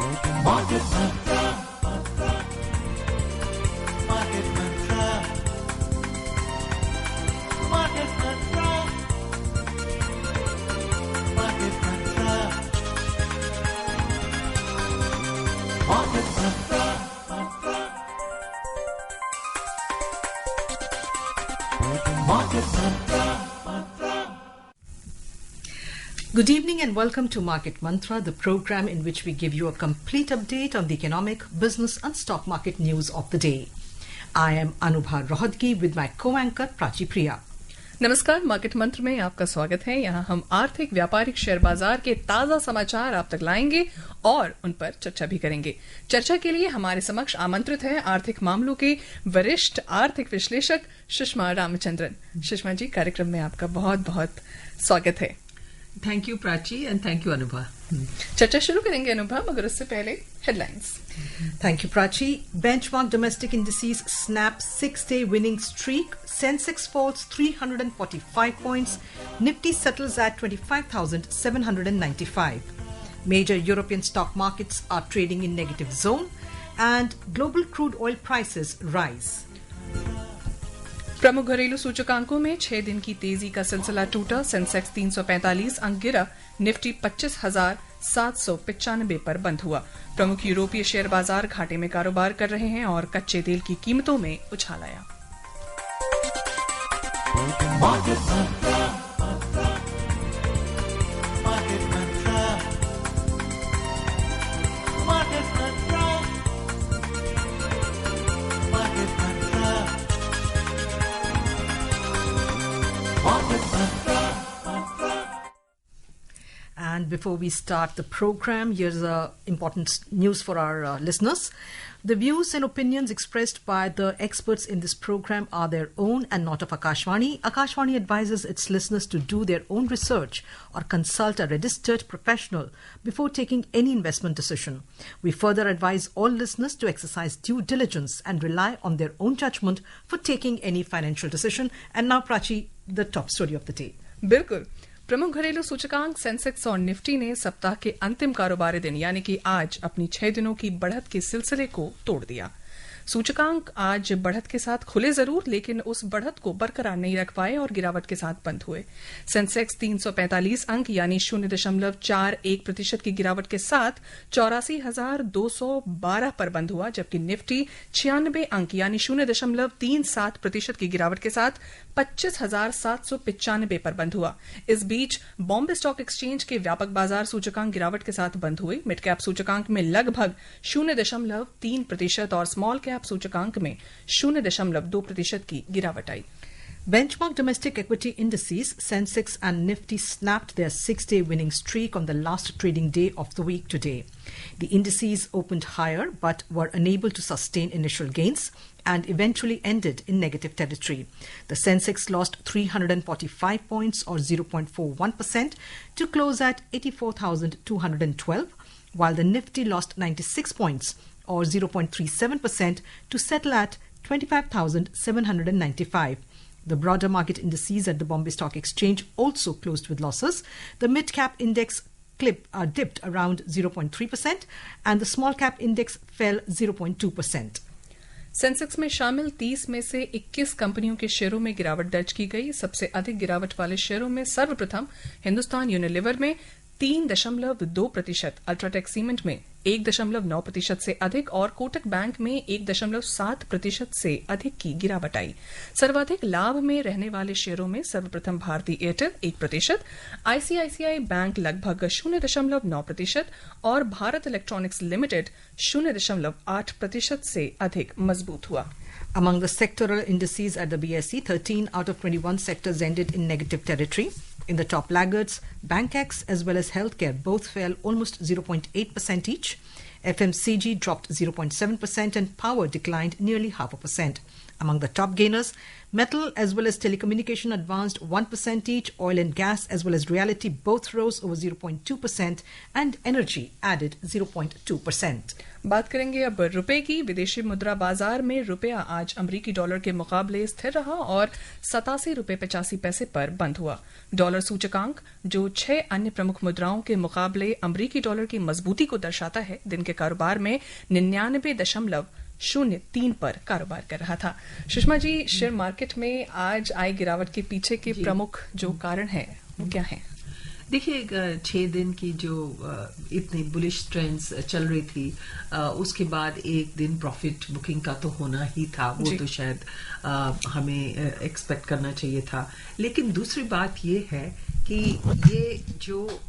Market Mantra. Market Mantra. Market Mantra. Market Mantra. Market Mantra. Market Mantra. Good evening and welcome to Market Mantra, the program in which we give you a complete update on the economic, business and stock market news of the day. I am Anubha Rohadgi with my co-anchor Prachi Priya. नमस्कार, market मंत्र में आपका स्वागत है। यहाँ हम आर्थिक व्यापारिक शेयर बाजार के ताजा समाचार आप तक लाएंगे और उन पर चर्चा भी करेंगे। चर्चा के लिए हमारे समक्ष आमंत्रित है आर्थिक मामलों के वरिष्ठ आर्थिक विश्लेषक सुषमा रामचंद्रन। सुषमा जी, कार्यक्रम में आपका बहुत बहुत स्वागत है। Thank you Prachi and thank you Anubha. चर्चा शुरू करेंगे अनुभा, मगर उससे पहले headlines. Thank you Prachi. Benchmark domestic indices snap 6-day winning streak. Sensex falls 345 points. Nifty settles at 25,795. Major European stock markets are trading in negative zone and global crude oil prices rise. प्रमुख घरेलू सूचकांकों में 6 दिन की तेजी का सिलसिला टूटा। सेंसेक्स 345 अंक गिरा, निफ्टी 25,795 पर बंद हुआ। प्रमुख यूरोपीय शेयर बाजार घाटे में कारोबार कर रहे हैं और कच्चे तेल की कीमतों में उछाल आया। And before we start the program, here's important news for our listeners. The views and opinions expressed by the experts in this program are their own and not of Akashvani. Akashvani advises its listeners to do their own research or consult a registered professional before taking any investment decision. We further advise all listeners to exercise due diligence and rely on their own judgment for taking any financial decision. And now, Prachi, the top story of the day. बिल्कुल। प्रमुख घरेलू सूचकांक Sensex और Nifty ने सप्ताह के अंतिम कारोबारी दिन यानी कि आज अपनी 6 दिनों की बढ़त के सिलसिले को तोड़ दिया। सूचकांक आज बढ़त के साथ खुले जरूर, लेकिन उस बढ़त को बरकरार नहीं रख पाए और गिरावट के साथ बंद हुए। सेंसेक्स 345 अंक यानी 0.41% की गिरावट के साथ 84,212 पर बंद हुआ, जबकि निफ्टी 96 अंक यानी 0.37% की गिरावट के साथ 25,795 पर बंद हुआ। इस बीच बॉम्बे स्टॉक एक्सचेंज के व्यापक बाजार सूचकांक गिरावट के साथ बंद हुए। मिड कैप सूचकांक में लगभग 0.3% और स्मॉल कैप सूचकांक में 0.2% की गिरावट आई। Benchmark domestic equity indices, Sensex and Nifty snapped their 6-day winning streak on the last trading day of the week today. The indices opened higher but were unable to sustain initial gains and eventually ended in negative territory. The Sensex lost 345 points or 0.41% to close at 84,212, while the Nifty lost 96 points or 0.37% to settle at 25,795. The broader market indices at the Bombay Stock Exchange also closed with losses. The mid-cap index dipped around 0.3% and the small-cap index fell 0.2%. Sensex में शामिल 30 में से 21 कंपनियों के शेयरों में गिरावट दर्ज की गई। सबसे अधिक गिरावट वाले शेयरों में सर्वप्रथम हिंदुस्तान यूनिलीवर में 3.2%, अल्ट्राटेक सीमेंट में 1.9% से अधिक और कोटक बैंक में 1.7% से अधिक की गिरावट आई। सर्वाधिक लाभ में रहने वाले शेयरों में सर्वप्रथम भारती एयरटेल 1%, आईसीआईसीआई बैंक लगभग 0.9% और भारत इलेक्ट्रॉनिक्स लिमिटेड 0.8% से अधिक मजबूत हुआ। Among the sectoral indices at the BSE, 13 out of 21 sectors ended in negative territory. In the top laggards, BankX as well as healthcare both fell almost 0.8% each. FMCG dropped 0.7% and power declined nearly 0.5%. Among the top gainers, metal as well as telecommunication advanced 1% each, oil and gas as well as realty both rose over 0.2% and energy added 0.2%. बात करेंगे अब रुपए की। विदेशी मुद्रा बाजार में रुपया आज अमरीकी डॉलर के मुकाबले स्थिर रहा और 87 रुपए 85 पैसे पर बंद हुआ। डॉलर सूचकांक, जो 6 अन्य प्रमुख मुद्राओं के मुकाबले अमरीकी डॉलर की मजबूती को दर्शाता है, दिन के कारोबार में 99.03 पर कारोबार कर रहा था। सुषमा जी, शेयर मार्केट में आज आई गिरावट के पीछे के प्रमुख जो कारण है वो क्या है? देखिए, 6 दिन की जो इतनी बुलिश ट्रेंड्स चल रही थी, उसके बाद एक दिन प्रॉफिट बुकिंग का तो होना ही था, वो तो शायद हमें एक्सपेक्ट करना चाहिए था। लेकिन दूसरी बात ये है कि ये जो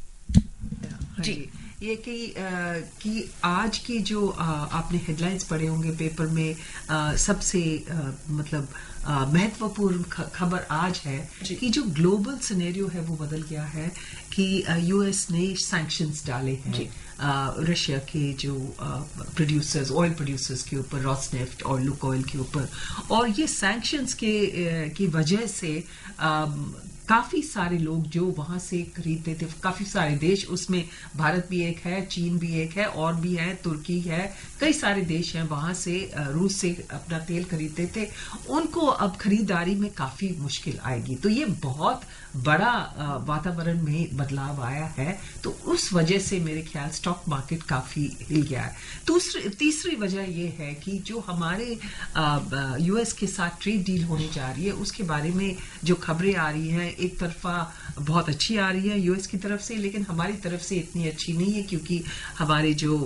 ये कि आज की जो आपने हेडलाइंस पढ़े होंगे पेपर में, सबसे मतलब महत्वपूर्ण खबर आज है कि जो ग्लोबल सिनेरियो है वो बदल गया है कि यूएस ने सैंक्शंस डाले हैं रशिया के जो प्रोड्यूसर्स, ऑयल प्रोड्यूसर्स के ऊपर, रॉसनेफ्ट और लुकोइल के ऊपर। और ये सैंक्शंस की वजह से काफी सारे लोग जो वहां से खरीदते थे, काफी सारे देश, उसमें भारत भी एक है, चीन भी एक है, और भी है, तुर्की है, कई सारे देश हैं वहां से रूस से अपना तेल खरीदते थे, उनको अब खरीदारी में काफी मुश्किल आएगी। तो ये बहुत बड़ा वातावरण में बदलाव आया है, तो उस वजह से मेरे ख्याल स्टॉक मार्केट काफी हिल गया है। तीसरी वजह ये है कि जो हमारे यूएस के साथ ट्रेड डील होने जा रही है, उसके बारे में जो खबरें आ रही हैं, एक तरफा बहुत अच्छी आ रही है यूएस की तरफ से, लेकिन हमारी तरफ से इतनी अच्छी नहीं है, क्योंकि हमारे जो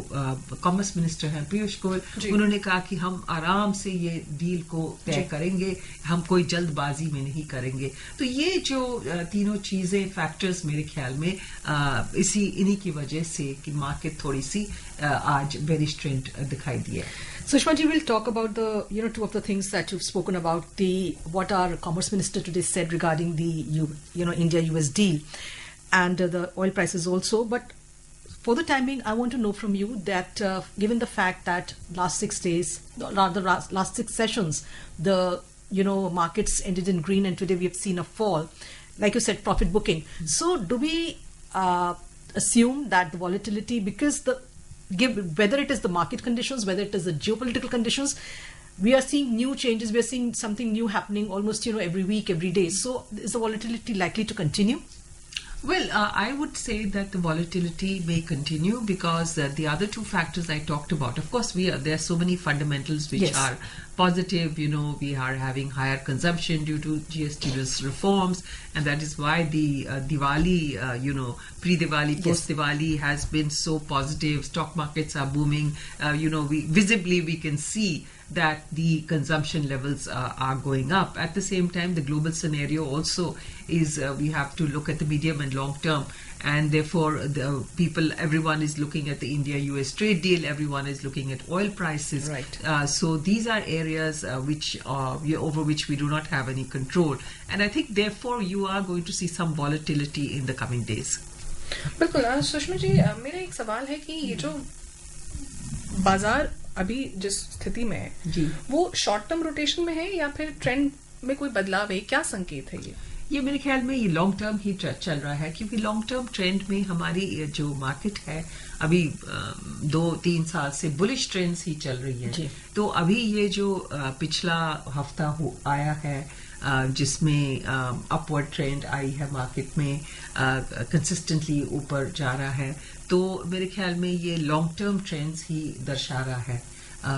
कॉमर्स मिनिस्टर हैं पीयूष गोयल, उन्होंने कहा कि हम आराम से ये डील को तय करेंगे, हम कोई जल्दबाजी में नहीं करेंगे। तो ये जो तीनों चीजें, फैक्टर्स मेरे ख्याल में इन्हीं की वजह से कि मार्केट थोड़ी सी आज बेरिश ट्रेंड दिखाई दिया है। Sushma ji, we'll talk about the two of the things that you've spoken about, what our Commerce Minister today said regarding the India-US deal and the oil prices also. But for the time being, I want to know from you that given the fact that last 6 days, rather last 6 sessions, the markets ended in green, and today we have seen a fall, like you said, profit booking. So do we assume that the volatility, because whether it is the market conditions, whether it is the geopolitical conditions, we are seeing new changes, we are seeing something new happening almost every week, every day. So is the volatility likely to continue? Well, I would say that the volatility may continue because the other two factors I talked about, of course, there are so many fundamentals which are positive. We are having higher consumption due to GST reforms, and that is why the Diwali, pre-Diwali, post-Diwali has been so positive. Stock markets are booming. We can see that the consumption levels are going up. At the same time, the global scenario also is, we have to look at the medium and long term, and therefore everyone is looking at the India-US trade deal, everyone is looking at oil prices. Right. So these are areas over which we do not have any control, and I think therefore you are going to see some volatility in the coming days. बिल्कुल। सुषमा जी, मेरा एक सवाल है कि ये जो बाजार अभी जिस स्थिति में है, वो शॉर्ट टर्म रोटेशन में है या फिर ट्रेंड में कोई बदलाव है? क्या संकेत है ये मेरे ख्याल में ये लॉन्ग टर्म ही चल रहा है, क्योंकि लॉन्ग टर्म ट्रेंड में हमारी जो मार्केट है अभी 2-3 साल से बुलिश ट्रेंड्स ही चल रही है। तो अभी ये जो पिछला हफ्ता आया है, जिसमें अपवर्ड ट्रेंड आई है मार्केट में, कंसिस्टेंटली ऊपर जा रहा है, तो मेरे ख्याल में ये लॉन्ग टर्म ट्रेंड्स ही दर्शा रहा है।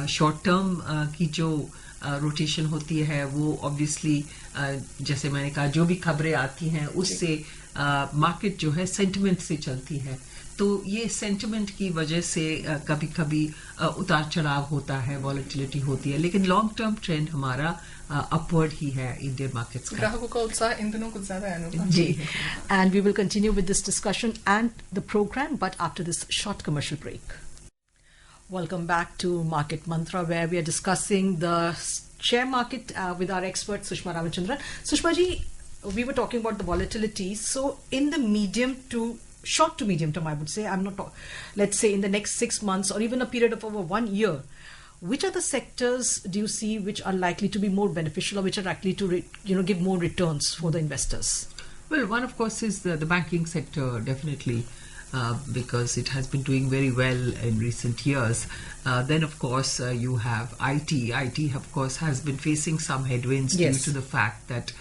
शॉर्ट टर्म की जो रोटेशन होती है वो ऑब्वियसली, जैसे मैंने कहा, जो भी खबरें आती हैं उससे मार्केट जो है सेंटिमेंट से चलती है, तो ये सेंटिमेंट की वजह से कभी कभी उतार चढ़ाव होता है, वॉलेटिलिटी होती है, लेकिन लॉन्ग टर्म ट्रेंड हमारा अपवर्ड ही है इंडियन मार्केट्स का। ग्राहकों का उत्साह इन दिनों कुछ ज्यादा है। जी, and we will continue with this discussion and the program, but after this short commercial break. Welcome back to Market Mantra, where we are discussing the share market with our expert Sushma Ramachandran. Sushma ji, we were talking about the volatility. So in the short to medium term, I would say, let's say in the next 6 months or even a period of over 1 year, which are the sectors do you see which are likely to be more beneficial or which are likely to give more returns for the investors? Well, one of course is the banking sector, definitely, because it has been doing very well in recent years. Then, of course, you have IT. IT, of course, has been facing some headwinds Yes. due to the fact that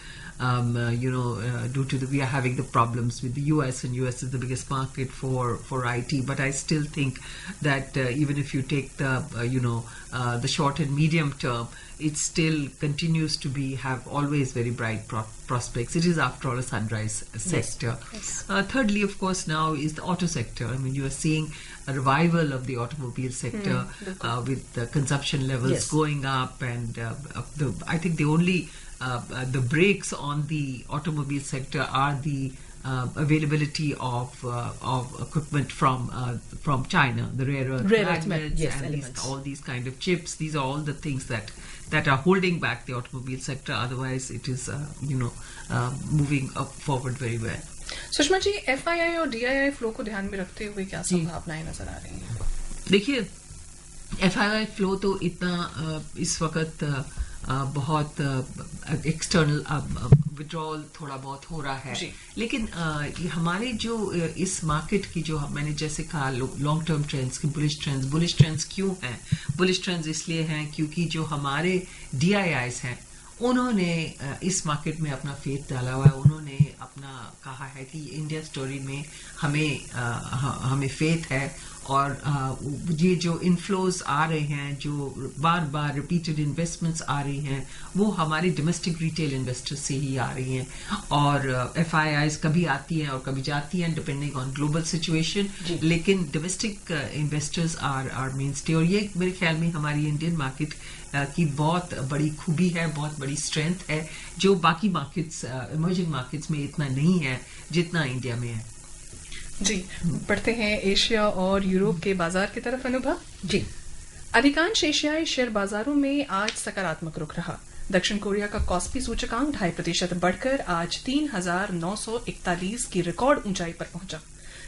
due to we are having the problems with the US, and US is the biggest market for IT. But I still think that even if you take the short and medium term, it still continues to have always very bright prospects. It is, after all, a sunrise sector. Yes. Thirdly, of course, now is the auto sector. I mean, you are seeing a revival of the automobile sector with the consumption levels Yes. going up, and I think the only the brakes on the automobile sector are the availability of equipment from China, the rare earth magnets, yes, and elements. all these kind of chips. These are all the things that are holding back the automobile sector. Otherwise, it is moving up forward very well. Sushma ji, FII और DII flow को ध्यान में रखते हुए क्या संभावनाएं नजर आ रही हैं? देखिए, FII फ्लो तो इतना इस वक्त बहुत एक्सटर्नल विड्रॉल थोड़ा बहुत हो रहा है, जी। लेकिन ये हमारे जो इस मार्केट की जो मैंने जैसे कहा लॉन्ग टर्म ट्रेंड्स की बुलिश ट्रेंड्स क्यों हैं? बुलिश ट्रेंड्स इसलिए हैं क्योंकि जो हमारे DIIs हैं उन्होंने इस मार्केट में अपना फेथ डाला हुआ है। उन्होंने अपना कहा है कि इंडिया स्टोरी में हमें फेथ है, और ये जो इनफ्लोज आ रहे हैं, जो बार बार रिपीटेड इन्वेस्टमेंट्स आ रही हैं, वो हमारे डोमेस्टिक रिटेल इन्वेस्टर्स से ही आ रही हैं। और FIIs कभी आती हैं और कभी जाती हैं डिपेंडिंग ऑन ग्लोबल सिचुएशन, लेकिन domestic investors are mainstay. और ये मेरे ख्याल में हमारी इंडियन मार्केट की बहुत बड़ी खूबी है, बहुत बड़ी स्ट्रेंथ है, जो बाकी मार्केट्स इमर्जिंग मार्केट्स में इतना नहीं है जितना इंडिया में है। जी, बढ़ते हैं एशिया और यूरोप के बाजार की तरफ। अनुभव जी, अधिकांश एशियाई शेयर बाजारों में आज सकारात्मक रुख रहा। दक्षिण कोरिया का कॉस्पी सूचकांक 2.5% बढ़कर आज 3,941 की रिकॉर्ड ऊंचाई पर पहुंचा।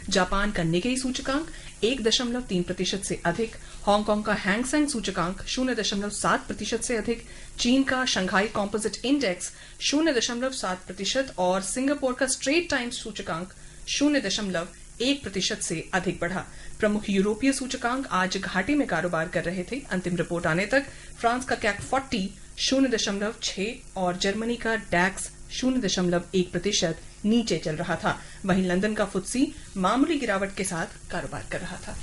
जापान का निकेई सूचकांक 1.3% से अधिक, हांगकांग का हैंगसेंग सूचकांक 0.7% से अधिक, चीन का शंघाई कॉम्पोजिट इंडेक्स 0.7% और सिंगापुर का स्ट्रेट टाइम्स सूचकांक 0.1% से अधिक बढ़ा। प्रमुख यूरोपीय सूचकांक आज घाटे में कारोबार कर रहे थे। अंतिम रिपोर्ट आने तक फ्रांस का कैक 40 0.6 और जर्मनी का डैक्स 0.1% नीचे चल रहा था। वहीं लंदन का फुत्सी मामूली गिरावट के साथ कारोबार कर रहा था।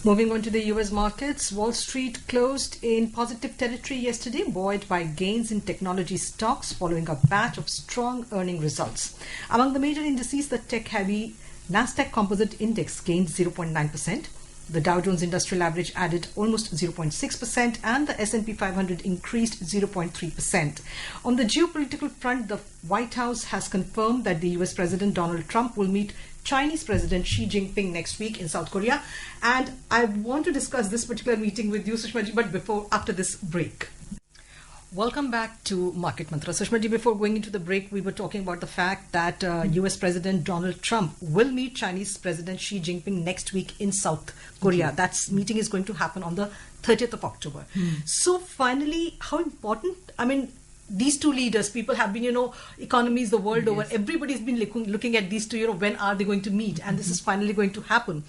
moving on to the US markets, Wall Street closed in positive territory yesterday, buoyed by gains in technology stocks following a batch of strong earning results. Among the major indices, the tech-heavy Nasdaq Composite Index gained 0.9%. The Dow Jones Industrial Average added almost 0.6%, and the S&P 500 increased 0.3%. On the geopolitical front, the White House has confirmed that the US President Donald Trump will meet Chinese President Xi Jinping next week in South Korea. And I want to discuss this particular meeting with you, Sushma ji, but after this break. Welcome back to Market Mantra. Sushma ji, before going into the break, we were talking about the fact that US President Donald Trump will meet Chinese President Xi Jinping next week in South Korea. That meeting is going to happen on the 30th of October. So finally, how important, I mean, these two leaders, people have been, economies the world over, everybody's been looking at these two, when are they going to meet? And this is finally going to happen.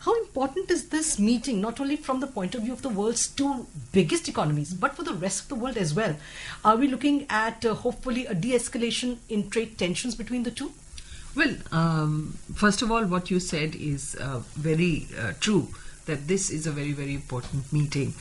How important is this meeting, not only from the point of view of the world's two biggest economies, but for the rest of the world as well? Are we looking at hopefully a de-escalation in trade tensions between the two? Well, first of all, what you said is very true, that this is a very, very important meeting.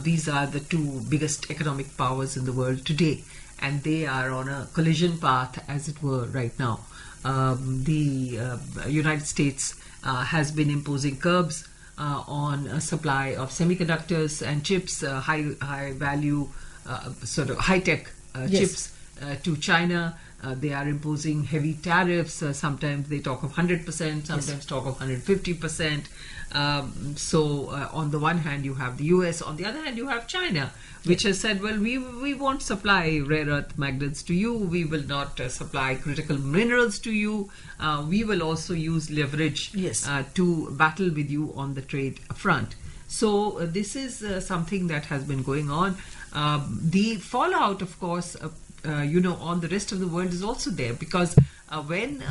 These are the two biggest economic powers in the world today, and they are on a collision path, as it were, right now. The United States has been imposing curbs on a supply of semiconductors and chips, high value, sort of high-tech chips to China. They are imposing heavy tariffs. Sometimes they talk of 100%, sometimes talk of 150%. So on the one hand you have the US, on the other hand you have China, which has said, well, we won't supply rare earth magnets to you, we will not supply critical minerals to you, we will also use leverage to battle with you on the trade front. So this is something that has been going on. The fallout, of course, on the rest of the world is also there, because when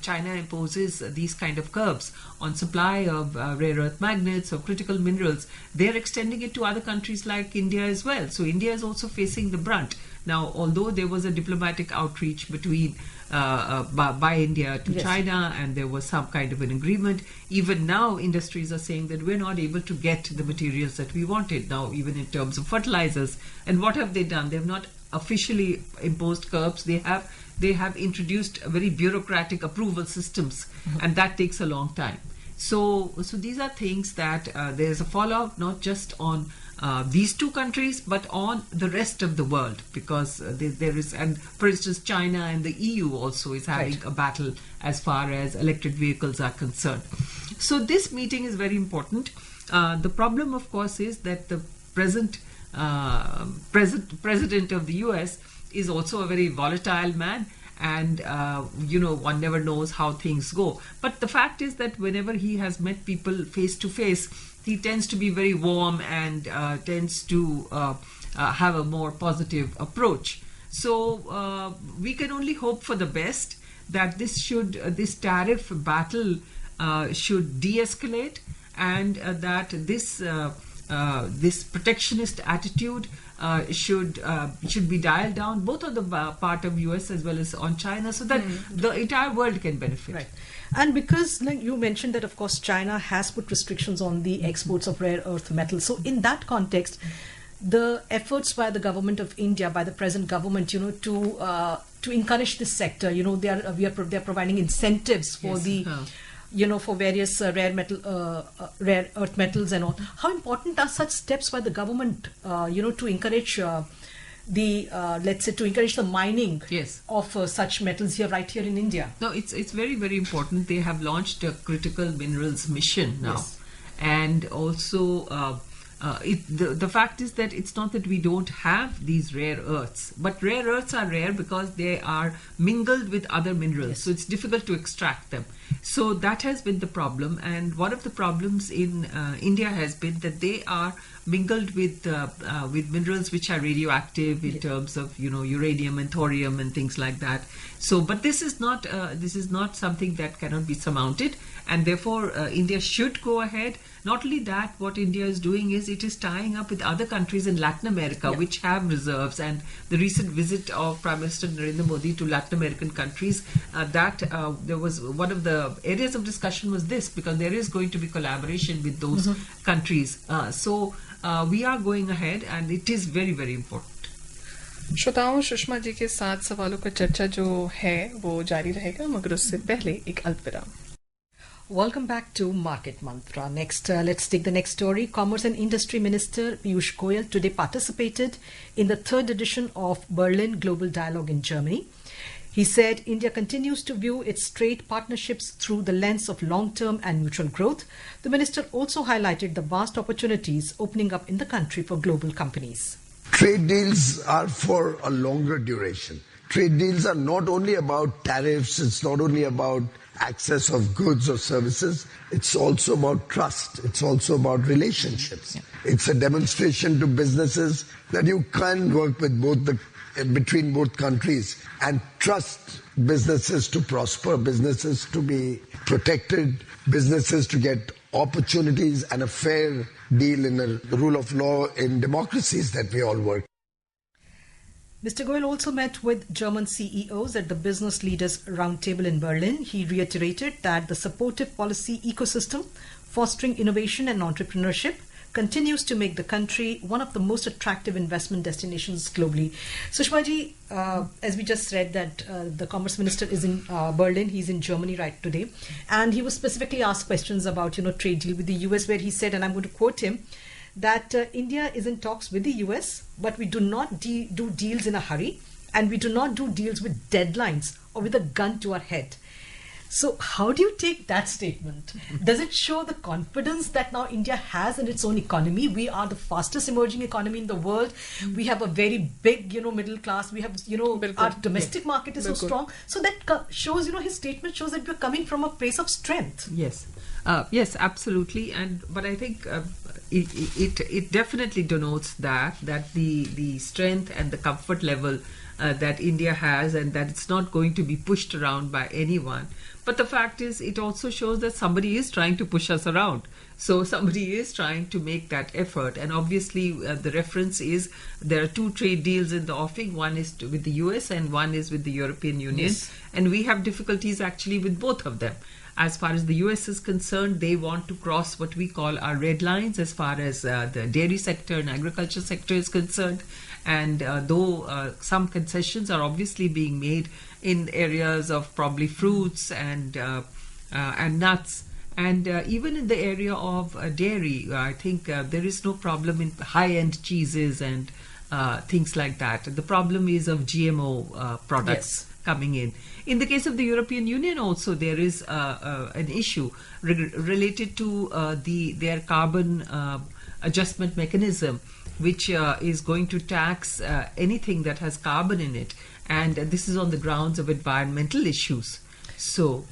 China imposes these kind of curbs on supply of rare earth magnets or critical minerals, they're extending it to other countries like India as well. So India is also facing the brunt. Now, although there was a diplomatic outreach between by India to Yes. China, and there was some kind of an agreement, even now industries are saying that we're not able to get the materials that we wanted. Now, even in terms of fertilizers, and what have they done? They have not officially imposed curbs. They have introduced very bureaucratic approval systems, and that takes a long time. So these are things that there's a fallout not just on these two countries, but on the rest of the world, because there is, and for instance, China and the EU also is having Right. a battle as far as electric vehicles are concerned. So this meeting is very important. The problem, of course, is that the present president of the US is also a very volatile man, and one never knows how things go. But the fact is that whenever he has met people face to face, he tends to be very warm and tends to have a more positive approach. So we can only hope for the best, that this tariff battle should de-escalate, and that this protectionist attitude should be dialed down, both on the part of US as well as on China, so that the entire world can benefit. Right. And because, like you mentioned, that of course China has put restrictions on the exports of rare earth metals. So in that context, the efforts by the government of India, by the present government, to encourage this sector, they're providing incentives for Yes. for various rare earth metals and all. How important are such steps by the government, to encourage to encourage the mining Yes. of such metals right here in India? No, it's very, very important. They have launched a critical minerals mission now. Yes. And also the fact is that it's not that we don't have these rare earths, but rare earths are rare because they are mingled with other minerals. Yes. So it's difficult to extract them. So that has been the problem. And one of the problems in India has been that they are mingled with minerals which are radioactive in terms of uranium and thorium and things like that. So, but this is not something that cannot be surmounted, and therefore India should go ahead. Not only that, what India is doing is it is tying up with other countries in Latin America which have reserves, and the recent visit of Prime Minister Narendra Modi to Latin American countries, there was one of the areas of discussion was this, because there is going to be collaboration with those countries. So we are going ahead, and it is very, very important. श्रोताओं, सुषमा जी के 7 सवालों का चर्चा जो है वो जारी रहेगा, मगर उससे पहले एक अल्पविराम। Welcome back to Market Mantra. Next, let's take the next story. Commerce and Industry Minister Piyush Goyal today participated in the 3rd edition of Berlin Global Dialogue in Germany. He said India continues to view its trade partnerships through the lens of long-term and mutual growth. The minister also highlighted the vast opportunities opening up in the country for global companies. Trade deals are for a longer duration. Trade deals are not only about tariffs, it's not only about access of goods or services, it's also about trust, it's also about relationships. It's a demonstration to businesses that you can work with between both countries and trust businesses to prosper, businesses to be protected, businesses to get opportunities and a fair deal in the rule of law in democracies that we all work. Mr. Goyal also met with German CEOs at the Business Leaders Roundtable in Berlin. He reiterated that the supportive policy ecosystem, fostering innovation and entrepreneurship, continues to make the country one of the most attractive investment destinations globally. Sushma ji, as we just read that the Commerce Minister is in Berlin, he's in Germany right today, and he was specifically asked questions about trade deal with the US, where he said, and I'm going to quote him, that India is in talks with the US, but we do not do deals in a hurry, and we do not do deals with deadlines or with a gun to our head. So how do you take that statement? Does it show the confidence that now India has in its own economy? We are the fastest emerging economy in the world. We have a very big, middle class. We have, Bilkul. our domestic market is so Bilkul. strong. So that shows, his statement shows that we're coming from a place of strength. Yes, yes, absolutely. But I think it definitely denotes that the strength and the comfort level that India has, and that it's not going to be pushed around by anyone. But the fact is, it also shows that somebody is trying to push us around. So somebody is trying to make that effort. And obviously, the reference is there are two trade deals in the offing. One is with the US and one is with the European Union. Yes. And we have difficulties actually with both of them. As far as the US is concerned, they want to cross what we call our red lines as far as the dairy sector and agriculture sector is concerned. And though some concessions are obviously being made in areas of probably fruits and nuts, and even in the area of dairy, I think there is no problem in high-end cheeses and things like that. The problem is of GMO products. Yes. Coming in. In the case of the European Union also, there is an issue related to their carbon adjustment mechanism, which is going to tax anything that has carbon in it. And this is on the grounds of environmental issues. So,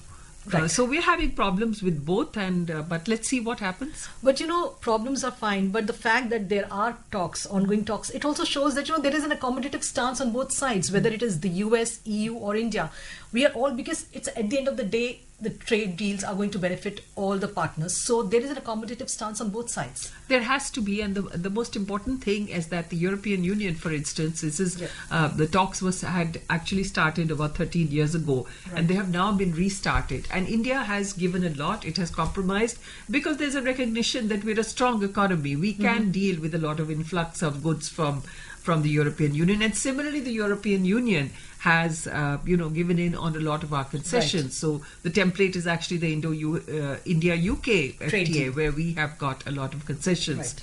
Right. so we're having problems with both, but let's see what happens. But problems are fine. But the fact that there are ongoing talks, it also shows that there is an accommodative stance on both sides, whether it is the US, EU, or India. We are all, because it's at the end of the day, the trade deals are going to benefit all the partners. So there is an accommodative stance on both sides. There has to be, and the most important thing is that the European Union, for instance, the talks had actually started about 13 years ago, and they have now been restarted. And India has given a lot; it has compromised because there's a recognition that we're a strong economy. We can deal with a lot of influx of goods from the European Union, and similarly, the European Union has given in on a lot of our concessions. Right. So the template is actually the India-UK Trade FTA, deal. where we have got a lot of concessions. Right.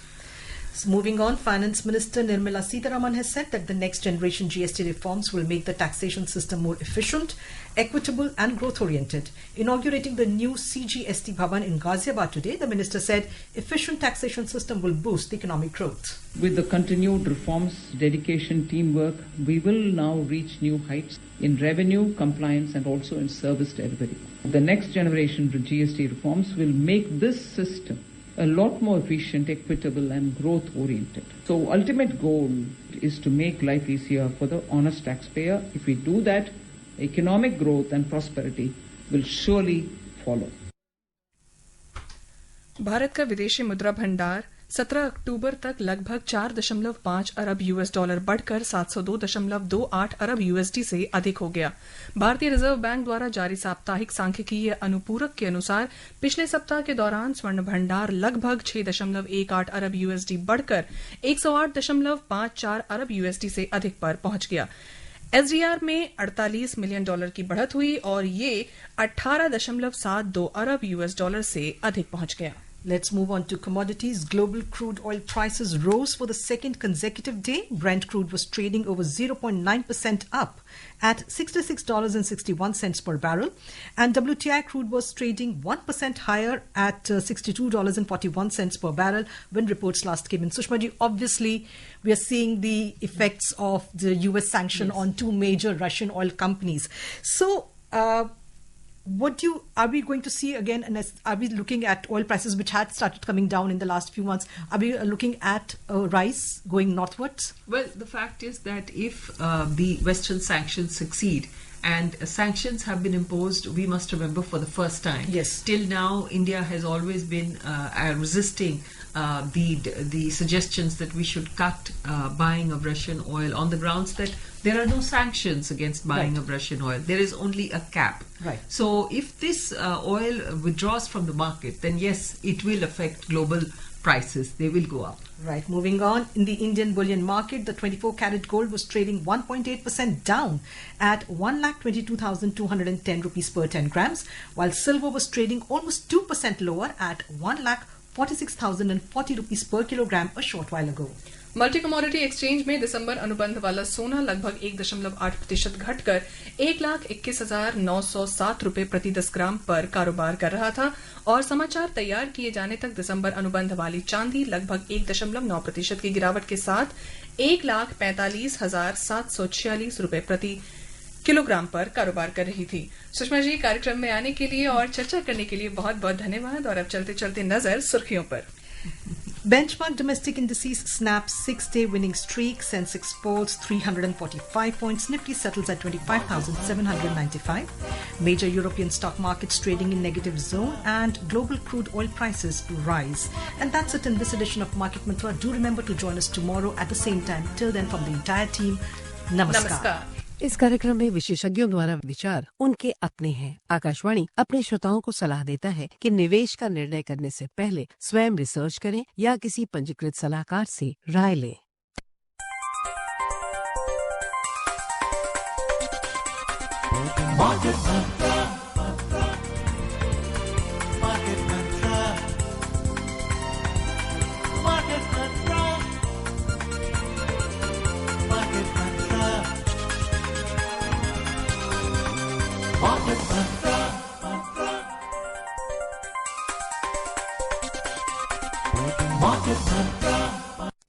So moving on, Finance Minister Nirmala Sitharaman has said that the next generation GST reforms will make the taxation system more efficient, equitable and growth-oriented. Inaugurating the new CGST Bhavan in Ghaziabad today, the minister said efficient taxation system will boost economic growth. With the continued reforms, dedication, teamwork, we will now reach new heights in revenue, compliance and also in service delivery. The next generation GST reforms will make this system a lot more efficient, equitable and growth-oriented. So ultimate goal is to make life easier for the honest taxpayer. If we do that, economic growth and prosperity will surely follow. Bharat का विदेशी मुद्रा भंडार 17 अक्टूबर तक लगभग 4.5 अरब US dollar बढ़कर 702.28 अरब USD से अधिक हो गया। भारतीय रिजर्व बैंक द्वारा जारी साप्ताहिक सांख्यिकीय अनुपूरक के अनुसार पिछले सप्ताह के दौरान स्वर्ण भंडार लगभग 6.18 अरब यूएसडी बढ़कर 108.54 अरब यूएसडी से अधिक पर पहुंच गया। एसडीआर में 48 मिलियन डॉलर की बढ़त हुई और ये 18.72 अरब यूएस डॉलर से अधिक पहुंच गया। Let's move on to commodities. Global crude oil prices rose for the second consecutive day. Brent crude was trading over 0.9% up at $66.61 per barrel. And WTI crude was trading 1% higher at $62.41 per barrel when reports last came in. Sushma ji, obviously, we are seeing the effects of the US sanction on two major Russian oil companies. So, are we going to see again, and are we looking at oil prices which had started coming down in the last few months? Are we looking at a rise going northwards? Well, the fact is that if the Western sanctions succeed, and sanctions have been imposed, we must remember, for the first time. Yes. Till now, India has always been resisting the suggestions that we should cut buying of Russian oil on the grounds that there are no sanctions against buying Right. of Russian oil. There is only a cap. Right. So if this oil withdraws from the market, then yes, it will affect global prices. They will go up. Right. Moving on, in the Indian bullion market, the 24-carat gold was trading 1.8% down at 1,22,210 rupees per 10 grams, while silver was trading almost 2% lower at 1,40,000 46,040 rupees per kilogram a short while ago. Multi commodity exchange में दिसंबर अनुबंध वाला सोना लगभग 1.8% घटकर 1,21,907 रुपए प्रति 10 ग्राम पर कारोबार कर रहा था और समाचार तैयार किए जाने तक दिसंबर अनुबंध वाली चांदी लगभग 1.9% की गिरावट के साथ 1,45,746 रुपए प्रति किलोग्राम पर कारोबार कर रही थी। सुषमा जी, कार्यक्रम में आने के लिए और चर्चा करने के लिए बहुत बहुत धन्यवाद। और अब चलते चलते नजर सुर्खियों पर। Benchmark domestic indices snap 6-day winning streak. Sensex falls 345 points. Nifty settles at 25,795. Major European stock markets trading in negative zone and global crude oil prices rise. And that's it in this edition of Market Mantra. Do remember to join us tomorrow at the same time. Till then, from the entire team, Namaskar. इस कार्यक्रम में विशेषज्ञों द्वारा विचार उनके अपने हैं। आकाशवाणी अपने श्रोताओं को सलाह देता है कि निवेश का निर्णय करने से पहले स्वयं रिसर्च करें या किसी पंजीकृत सलाहकार से राय लें। Market Mantra. Market Mantra. Market Mantra. Market Mantra. Market Mantra.